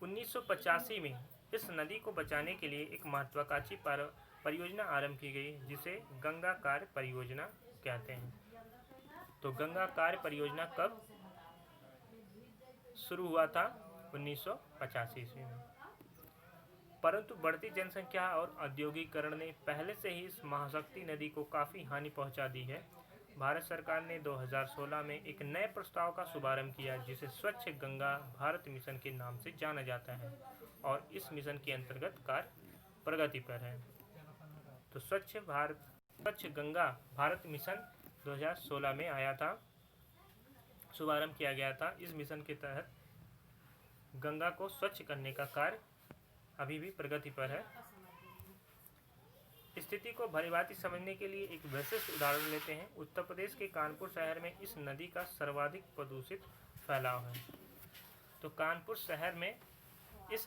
Speaker 1: 1985 में इस नदी को बचाने के लिए एक महत्वाकांक्षी परियोजना आरंभ की गई जिसे गंगा कार्य परियोजना कहते हैं। तो गंगा कार्य परियोजना कब शुरू हुआ था? 1985 ईस्वी में। परंतु बढ़ती जनसंख्या और औद्योगिकरण ने पहले से ही इस महाशक्ति नदी को काफ़ी हानि पहुंचा दी है। भारत सरकार ने 2016 में एक नए प्रस्ताव का शुभारंभ किया जिसे स्वच्छ गंगा भारत मिशन के नाम से जाना जाता है और इस मिशन के अंतर्गत कार्य प्रगति पर है। तो स्वच्छ गंगा भारत मिशन 2016 में आया था, शुभारंभ किया गया था। इस मिशन के तहत गंगा को स्वच्छ करने का कार्य अभी भी प्रगति पर है। स्थिति को भलीभांति समझने के लिए एक विशिष्ट उदाहरण लेते हैं। उत्तर प्रदेश के कानपुर शहर में इस नदी का सर्वाधिक प्रदूषित फैलाव है। तो कानपुर शहर में इस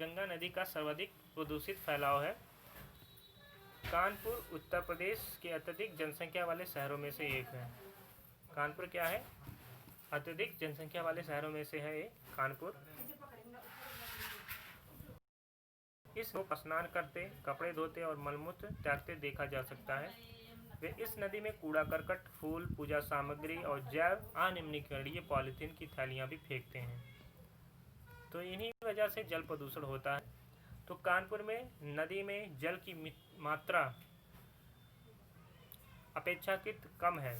Speaker 1: गंगा नदी का सर्वाधिक प्रदूषित फैलाव है। कानपुर उत्तर प्रदेश के अत्यधिक जनसंख्या वाले शहरों में से एक है। कानपुर क्या है? अत्यधिक जनसंख्या वाले शहरों में से है एक कानपुर। इस लोग स्नान करते, कपड़े धोते और मलमूत्र त्यागते देखा जा सकता है। वे इस नदी में कूड़ा करकट, फूल, पूजा सामग्री और जैव अनिम्नीकरणीय पॉलीथीन की थैलियां भी फेंकते हैं। तो इन्हीं वजह से जल प्रदूषण होता है। तो कानपुर में नदी में जल की मात्रा अपेक्षाकृत कम है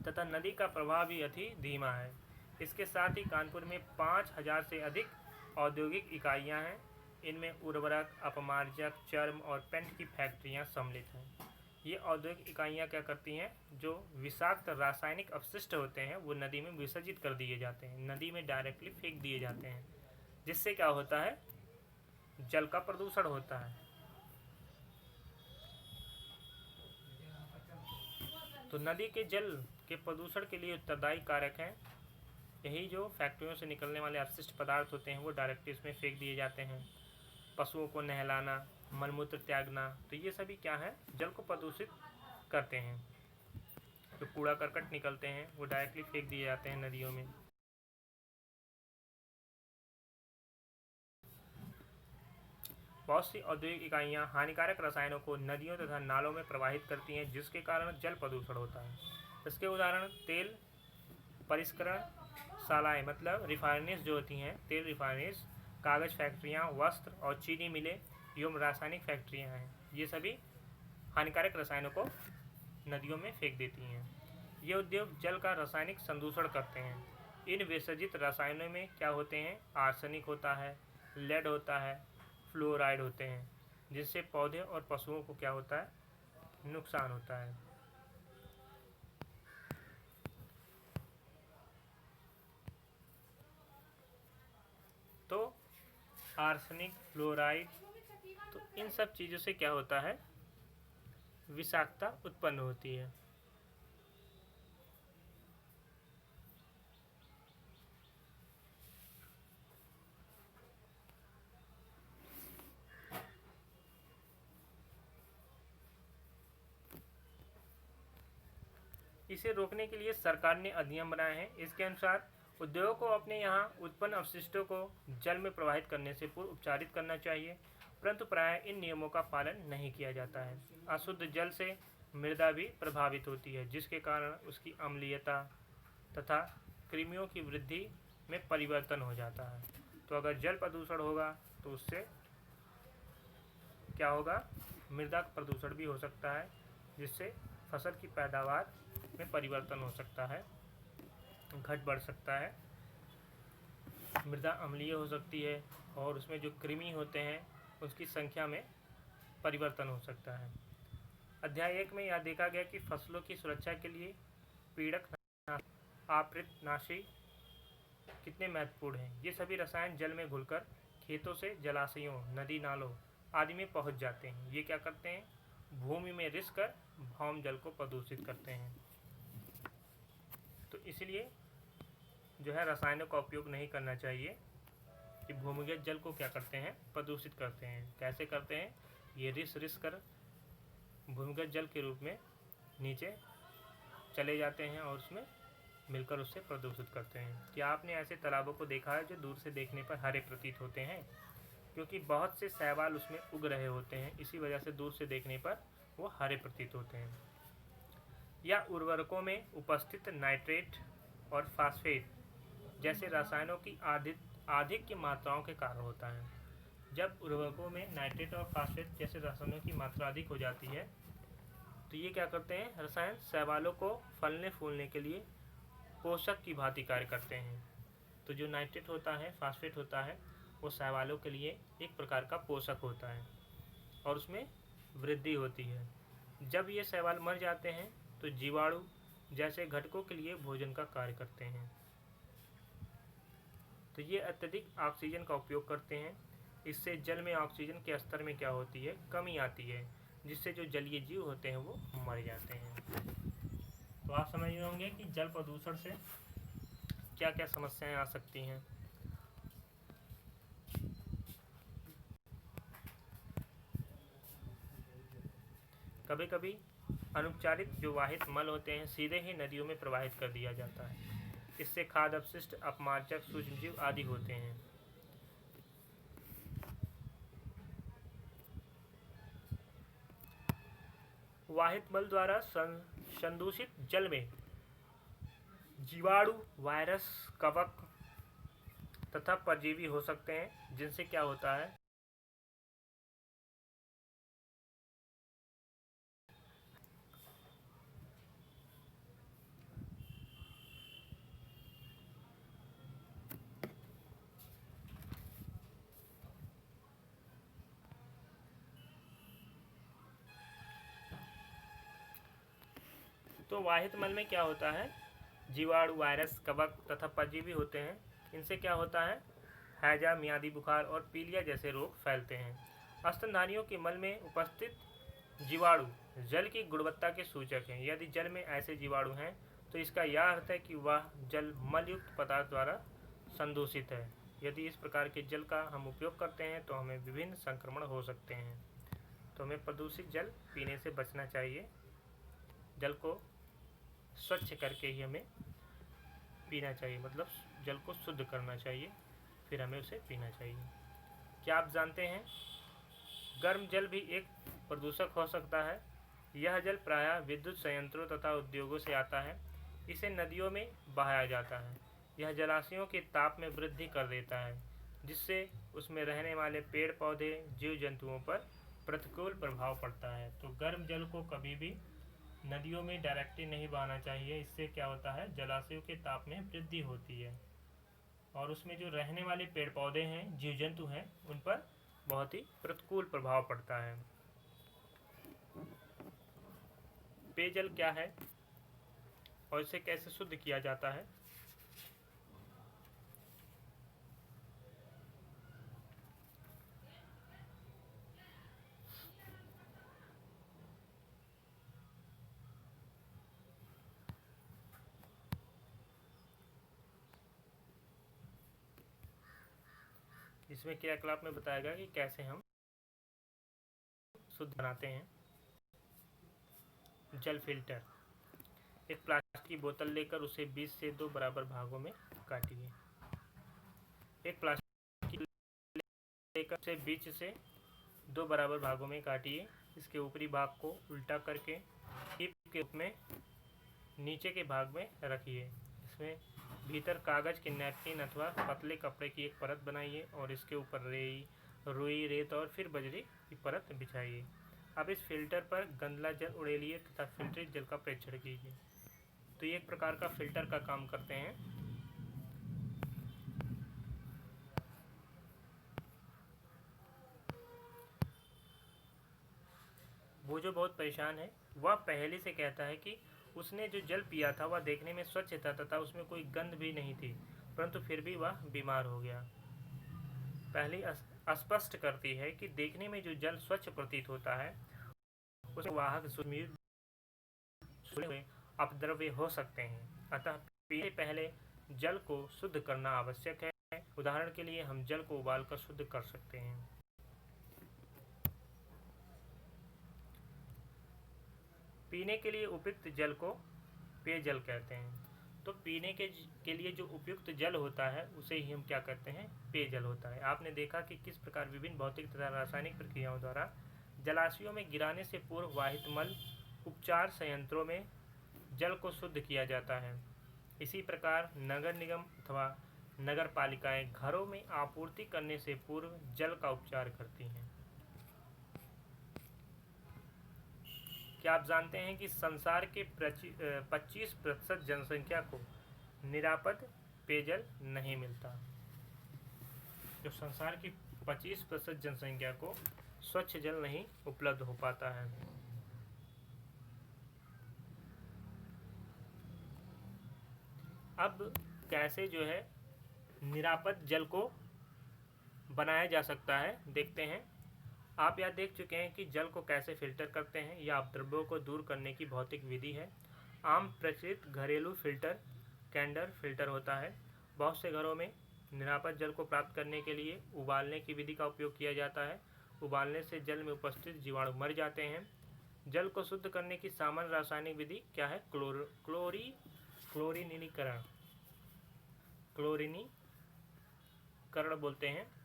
Speaker 1: तथा नदी का प्रवाह भी अति धीमा है। इसके साथ ही कानपुर में 5000 से अधिक औद्योगिक इकाइयां हैं। इनमें उर्वरक, अपमार्जक, चर्म और पेंट की फैक्ट्रियां सम्मिलित हैं। ये औद्योगिक इकाइयां क्या करती हैं? जो विषाक्त रासायनिक अपशिष्ट होते हैं वो नदी में विसर्जित कर दिए जाते हैं, नदी में डायरेक्टली फेंक दिए जाते हैं, जिससे क्या होता है? जल का प्रदूषण होता है। तो नदी के जल के प्रदूषण के लिए उत्तरदायी कारक हैं यही जो फैक्ट्रियों से निकलने वाले अपशिष्ट पदार्थ होते हैं वो डायरेक्टली इसमें फेंक दिए जाते हैं। पशुओं को नहलाना, मलमूत्र त्यागना, तो ये सभी क्या है? जल को प्रदूषित करते हैं। जो कूड़ा करकट निकलते हैं वो डायरेक्टली फेंक दिए जाते हैं नदियों में। बहुत सी औद्योगिक इकाइयां हानिकारक रसायनों को नदियों तथा नालों में प्रवाहित करती हैं, जिसके कारण जल प्रदूषण होता है। इसके उदाहरण तेल परिष्करण शालाएं मतलब रिफाइनरीज जो होती हैं, तेल रिफाइनरीज, कागज़ फैक्ट्रियां, वस्त्र और चीनी मिलें एवं रासायनिक फैक्ट्रियां हैं। ये सभी हानिकारक रसायनों को नदियों में फेंक देती हैं। ये उद्योग जल का रासायनिक संदूषण करते हैं। इन विसर्जित रसायनों में क्या होते हैं? आर्सेनिक होता है, लेड होता है, फ्लोराइड होते हैं, जिससे पौधे और पशुओं को क्या होता है? नुकसान होता है। तो आर्सेनिक, फ्लोराइड, तो इन सब चीज़ों से क्या होता है? विषाक्तता उत्पन्न होती है। इसे रोकने के लिए सरकार ने अधिनियम बनाए हैं। इसके अनुसार उद्योगों को अपने यहाँ उत्पन्न अपशिष्टों को जल में प्रवाहित करने से पूर्व उपचारित करना चाहिए, परंतु प्रायः इन नियमों का पालन नहीं किया जाता है। अशुद्ध जल से मृदा भी प्रभावित होती है, जिसके कारण उसकी अम्लीयता तथा कृमियों की वृद्धि में परिवर्तन हो जाता है। तो अगर जल प्रदूषण होगा तो उससे क्या होगा? मृदा प्रदूषण भी हो सकता है, जिससे फसल की पैदावार में परिवर्तन हो सकता है, घट बढ़ सकता है, मृदा अम्लीय हो सकती है और उसमें जो कृमि होते हैं उसकी संख्या में परिवर्तन हो सकता है। अध्याय 1 में यह देखा गया कि फसलों की सुरक्षा के लिए पीड़क आपृतनाशी कितने महत्वपूर्ण हैं। ये सभी रसायन जल में घुलकर खेतों से जलाशयों, नदी नालों आदि में पहुंच जाते हैं। ये क्या करते हैं? भूमि में रिस कर भौम जल को प्रदूषित करते हैं। तो इसलिए जो है रसायनों का उपयोग नहीं करना चाहिए कि भूमिगत जल को क्या करते हैं? प्रदूषित करते हैं। कैसे करते हैं? ये रिस कर भूमिगत जल के रूप में नीचे चले जाते हैं और उसमें मिलकर उससे प्रदूषित करते हैं। क्या आपने ऐसे तालाबों को देखा है जो दूर से देखने पर हरे प्रतीत होते हैं? क्योंकि बहुत से शैवाल उसमें उग रहे होते हैं, इसी वजह से दूर से देखने पर वो हरे प्रतीत होते हैं। या उर्वरकों में उपस्थित नाइट्रेट और फास्फेट जैसे रसायनों की अधिक की मात्राओं के कारण होता है। जब उर्वरकों में नाइट्रेट और फास्फेट जैसे रसायनों की मात्रा अधिक हो जाती है तो ये क्या करते हैं? रसायन शैवालों को फलने फूलने के लिए पोषक की भांति कार्य करते हैं। तो जो नाइट्रेट होता है, फास्फेट होता है, वो शैवालों के लिए एक प्रकार का पोषक होता है और उसमें वृद्धि होती है। जब ये शैवाल मर जाते हैं तो जीवाणु जैसे घटकों के लिए भोजन का कार्य करते हैं। तो ये अत्यधिक ऑक्सीजन का उपयोग करते हैं। इससे जल में ऑक्सीजन के स्तर में क्या होती है? कमी आती है, जिससे जो जलीय जीव होते हैं वो मर जाते हैं। तो आप समझ रहे होंगे कि जल प्रदूषण से क्या क्या समस्याएं आ सकती हैं। कभी कभी अनुपचारित जो वाहित मल होते हैं सीधे ही नदियों में प्रवाहित कर दिया जाता है। इससे खाद्य अपशिष्ट, अपमार्जक, सूक्ष्मजीव आदि होते हैं। वाहित मल द्वारा संदूषित जल में जीवाणु, वायरस, कवक तथा परजीवी हो सकते हैं, जिनसे क्या होता है? तो वाहित मल में क्या होता है? जीवाणु, वायरस, कवक तथा परजीवी होते हैं। इनसे क्या होता है? हैजा, मियादी बुखार और पीलिया जैसे रोग फैलते हैं। स्तनधारियों के मल में उपस्थित जीवाणु जल की गुणवत्ता के सूचक हैं। यदि जल में ऐसे जीवाणु हैं तो इसका यह अर्थ है कि वह जल मलयुक्त पदार्थ द्वारा संदूषित है। यदि इस प्रकार के जल का हम उपयोग करते हैं तो हमें विभिन्न संक्रमण हो सकते हैं। तो हमें प्रदूषित जल पीने से बचना चाहिए। जल को स्वच्छ करके ही हमें पीना चाहिए, मतलब जल को शुद्ध करना चाहिए, फिर हमें उसे पीना चाहिए। क्या आप जानते हैं गर्म जल भी एक प्रदूषक हो सकता है? यह जल प्रायः विद्युत संयंत्रों तथा उद्योगों से आता है। इसे नदियों में बहाया जाता है। यह जलाशयों के ताप में वृद्धि कर देता है, जिससे उसमें रहने वाले पेड़ पौधे, जीव जंतुओं पर प्रतिकूल प्रभाव पड़ता है। तो गर्म जल को कभी भी नदियों में डायरेक्टली नहीं बहाना चाहिए। इससे क्या होता है, जलाशयों के ताप में वृद्धि होती है और उसमें जो रहने वाले पेड़ पौधे हैं, जीव जंतु हैं, उन पर बहुत ही प्रतिकूल प्रभाव पड़ता है। पेयजल क्या है और इसे कैसे शुद्ध किया जाता है? इसमें क्रियाकलाप में बताया गया कि कैसे हम शुद्ध बनाते हैं। जल फिल्टर। एक प्लास्टिक की बोतल लेकर उसे 20 से 2 बराबर भागों में काटिए। एक प्लास्टिक की लेकर उसे बीच से 2 बराबर भागों में काटिए। इसके ऊपरी भाग को उल्टा करके टिप के रूप में नीचे के भाग में रखिए। इसमें भीतर कागज के नैपकिन अथवा पतले कपड़े की एक परत बनाइए और इसके ऊपर रुई, रेत और फिर बजरी की परत बिछाइए। अब इस फिल्टर पर गंदला जल उड़ेलिए तथा फिल्टरित जल का परीक्षण कीजिए। तो ये एक प्रकार का फिल्टर का काम करते हैं। वो जो बहुत परेशान है, वह पहले से कहता है कि उसने जो जल पिया था वह देखने में स्वच्छ था तथा उसमें कोई गंध भी नहीं थी, परंतु फिर भी वह बीमार हो गया। पहली स्पष्ट करती है कि देखने में जो जल स्वच्छ प्रतीत होता है उसमें वाहक अपद्रव्य हो सकते हैं, अतः पीने पहले जल को शुद्ध करना आवश्यक है। उदाहरण के लिए हम जल को उबालकर शुद्ध कर सकते हैं। पीने के लिए उपयुक्त जल को पेयजल कहते हैं। तो पीने के लिए जो उपयुक्त जल होता है उसे ही हम क्या कहते हैं, पेयजल होता है। आपने देखा कि किस प्रकार विभिन्न भौतिक तथा रासायनिक प्रक्रियाओं द्वारा जलाशयों में गिराने से पूर्व वाहित मल उपचार संयंत्रों में जल को शुद्ध किया जाता है। इसी प्रकार नगर निगम अथवा नगर पालिकाएं घरों में आपूर्ति करने से पूर्व जल का उपचार करती हैं। क्या आप जानते हैं कि संसार के 25% जनसंख्या को निरापद पेयजल नहीं मिलता? जो संसार की 25% जनसंख्या को स्वच्छ जल नहीं उपलब्ध हो पाता है। अब कैसे जो है निरापद जल को बनाया जा सकता है, देखते हैं। आप यह देख चुके हैं कि जल को कैसे फिल्टर करते हैं। यह अपद्रव्यों को दूर करने की भौतिक विधि है। आम प्रचलित घरेलू फिल्टर कैंडर फिल्टर होता है। बहुत से घरों में निरापद जल को प्राप्त करने के लिए उबालने की विधि का उपयोग किया जाता है। उबालने से जल में उपस्थित जीवाणु मर जाते हैं। जल को शुद्ध करने की सामान्य रासायनिक विधि क्या है? क्लोरीनीकरण बोलते हैं।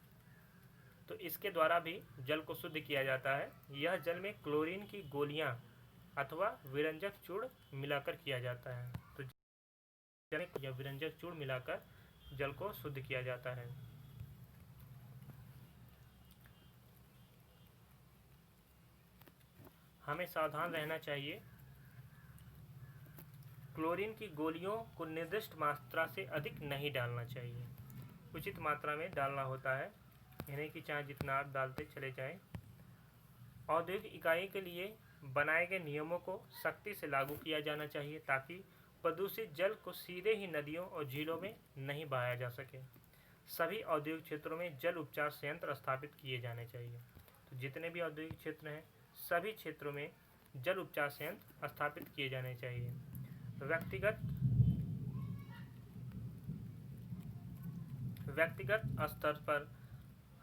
Speaker 1: तो इसके द्वारा भी जल को शुद्ध किया जाता है। यह जल में क्लोरीन की गोलियां अथवा विरंजक चूर्ण मिलाकर किया जाता है। तो जल में विरंजक चूर्ण मिलाकर जल को शुद्ध किया जाता है। हमें सावधान रहना चाहिए। क्लोरीन की गोलियों को निर्दिष्ट मात्रा से अधिक नहीं डालना चाहिए। उचित मात्रा में डालना होता है, यानी कि चाहे जितना आप डालते चले जाएं। औद्योगिक इकाई के लिए बनाए गए नियमों को सख्ती से लागू किया जाना चाहिए ताकि प्रदूषित जल को सीधे ही नदियों और झीलों में नहीं बहाया जा सके। सभी औद्योगिक क्षेत्रों में जल उपचार संयंत्र स्थापित किए जाने चाहिए। तो जितने भी औद्योगिक क्षेत्र हैं, सभी क्षेत्रों में जल उपचार संयंत्र स्थापित किए जाने चाहिए। व्यक्तिगत स्तर पर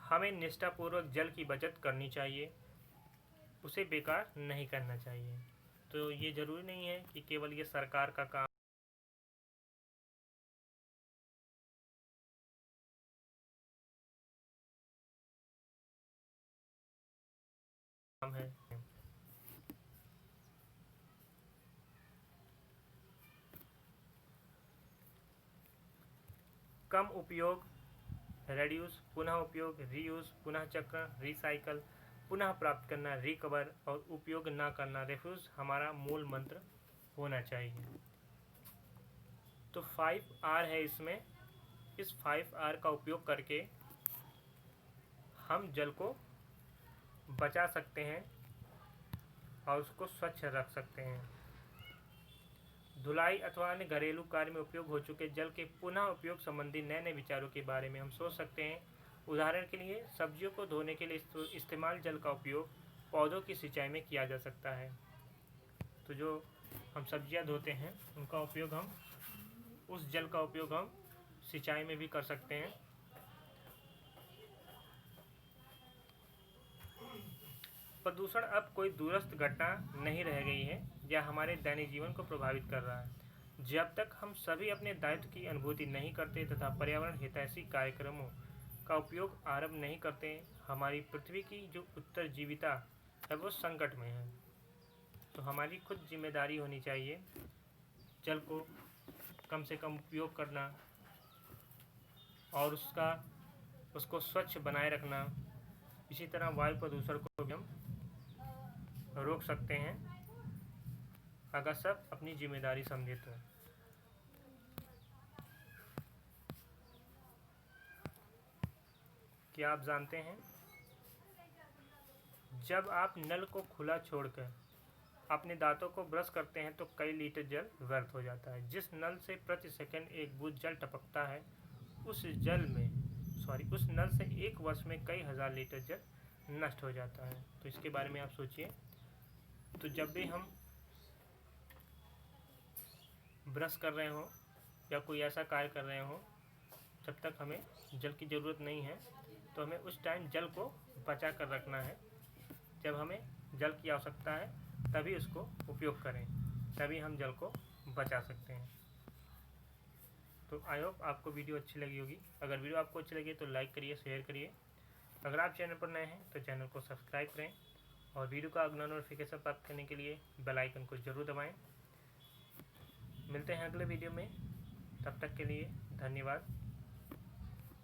Speaker 1: हमें निष्ठापूर्वक जल की बचत करनी चाहिए, उसे बेकार नहीं करना चाहिए। तो ये ज़रूरी नहीं है कि केवल ये सरकार का काम है। कम उपयोग, रेड्यूस, पुनः उपयोग, रीयूज, पुनः चक्रण, रिसाइकल, पुनः प्राप्त करना, रिकवर और उपयोग न करना, रेफ्यूज हमारा मूल मंत्र होना चाहिए। तो 5R है इसमें। इस 5R का उपयोग करके हम जल को बचा सकते हैं और उसको स्वच्छ रख सकते हैं। धुलाई अथवा अन्य घरेलू कार्य में उपयोग हो चुके जल के पुनः उपयोग संबंधी नए नए विचारों के बारे में हम सोच सकते हैं। उदाहरण के लिए सब्जियों को धोने के लिए इस्तेमाल जल का उपयोग पौधों की सिंचाई में किया जा सकता है। तो जो हम सब्जियां धोते हैं उनका उपयोग हम उस जल का उपयोग हम सिंचाई में भी कर सकते हैं। प्रदूषण अब कोई दूरस्थ घटना नहीं रह गई है या हमारे दैनिक जीवन को प्रभावित कर रहा है। जब तक हम सभी अपने दायित्व की अनुभूति नहीं करते तथा पर्यावरण हितैषी कार्यक्रमों का उपयोग आरंभ नहीं करते, हमारी पृथ्वी की जो उत्तरजीविता है वो संकट में है। तो हमारी खुद जिम्मेदारी होनी चाहिए जल को कम से कम उपयोग करना और उसको स्वच्छ बनाए रखना। इसी तरह वायु प्रदूषण को भी हम रोक सकते हैं अगर सब अपनी जिम्मेदारी समझे तो। क्या आप जानते हैं जब आप नल को खुला छोड़कर अपने दांतों को ब्रश करते हैं तो कई लीटर जल व्यर्थ हो जाता है। जिस नल से प्रति सेकंड एक बूंद जल टपकता है उस नल से एक वर्ष में कई हजार लीटर जल नष्ट हो जाता है। तो इसके बारे में आप सोचिए। तो जब भी हम ब्रश कर रहे हो या कोई ऐसा कार्य कर रहे हो जब तक हमें जल की ज़रूरत नहीं है तो हमें उस टाइम जल को बचा कर रखना है। जब हमें जल की आवश्यकता है तभी उसको उपयोग करें, तभी हम जल को बचा सकते हैं। तो आई होप आपको वीडियो अच्छी लगी होगी। अगर वीडियो आपको अच्छी लगी तो लाइक करिए, शेयर करिए। अगर आप चैनल पर नए हैं तो चैनल को सब्सक्राइब करें और वीडियो का अगला नोटिफिकेशन प्राप्त करने के लिए बेल आइकन को ज़रूर दबाएं। मिलते हैं अगले वीडियो में, तब तक के लिए धन्यवाद।